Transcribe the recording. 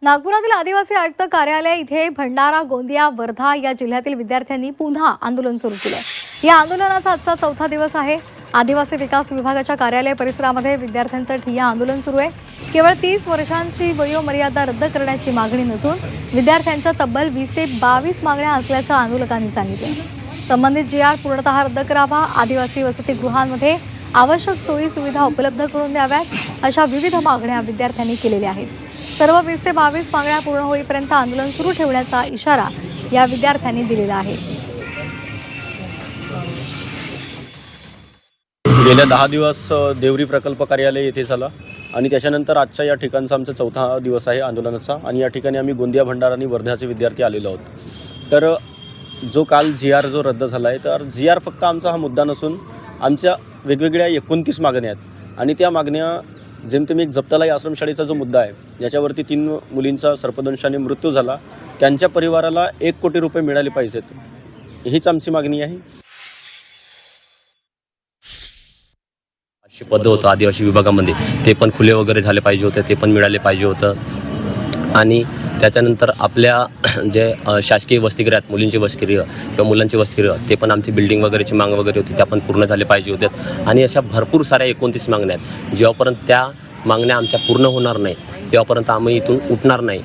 नागपुरातील आदिवासी आयुक्त कार्यालय इथे भंडारा, गोंदिया, वर्धा या जिल्ह्यातील विद्यार्थ्यांनी पुन्हा आंदोलन सुरू केलं। या आंदोलनाचा आजचा चौथा दिवस आहे। आदिवासी विकास विभागाच्या कार्यालय परिसरामध्ये विद्यार्थ्यांचं ठिय्या आंदोलन सुरू आहे। केवळ 30 वर्षांची वयोमर्यादा रद्द करण्याची मागणी नसून विद्यार्थ्यांच्या तब्बल 20 ते 22 मागण्या असल्याचं आंदोलकांनी सांगितलं। संबंधित जी.आर. पूर्णतः रद्द करावा, आदिवासी वसतिगृहांमध्ये आवश्यक सोयी सुविधा उपलब्ध करून द्याव्यात अशा विविध मागण्या विद्यार्थ्यांनी केलेल्या आहेत। सर्व 20 ते 22 मागण्या पूर्ण होईपर्यंत आंदोलन सुरू ठेवण्याचा इशारा या विद्यार्थ्यांनी दिलेला आहे। गेल्या 10 दिवस देवरी प्रकल्प कार्यालय येथे झाला आणि त्याच्यानंतर आजच्या या ठिकाणचा आमचा चौथा दिवस आहे आंदोलनाचा। आणि या ठिकाणी आम्ही गोंदिया, भंडारा आणि वर्ध्याचे विद्यार्थी आलेलो आहोत। तर जो काल जी.आर. जो रद्द झाला आहे, तर जी.आर. फक्त आमचा हा मुद्दा नसून आमच्या वेगवेगळ्या 29 मागण्या आहेत आणि त्या मागण्या जेमतेम एक जप्तालाई आश्रमशाळेचा जो मुद्दा आहे, ज्याच्यावरती 3 मुलींचा सर्पदंशाने मृत्यू झाला, त्यांच्या परिवाराला 1 कोटी रुपये मिळाले पाहिजेत, हीच आमची मागणी आहे। पद होतं आदिवासी विभागामध्ये, ते पण खुले वगैरे झाले पाहिजे होते, ते पण मिळाले पाहिजे होतं। आणि त्याच्यानंतर आपल्या जे शासकीय वसतिगृह आहेत, मुलींची वसतिगृह किंवा मुलांची वसतिगृह, ते पण आमची बिल्डिंग वगैरेची मागणी वगैरे होती, त्या पण पूर्ण झाले पाहिजे होत्या। आणि अशा भरपूर साऱ्या 29 मागण्या आहेत। जेव्हापर्यंत त्या मागण्या आमच्या पूर्ण होणार नाही तेव्हापर्यंत आम्ही इथून उठणार नाही।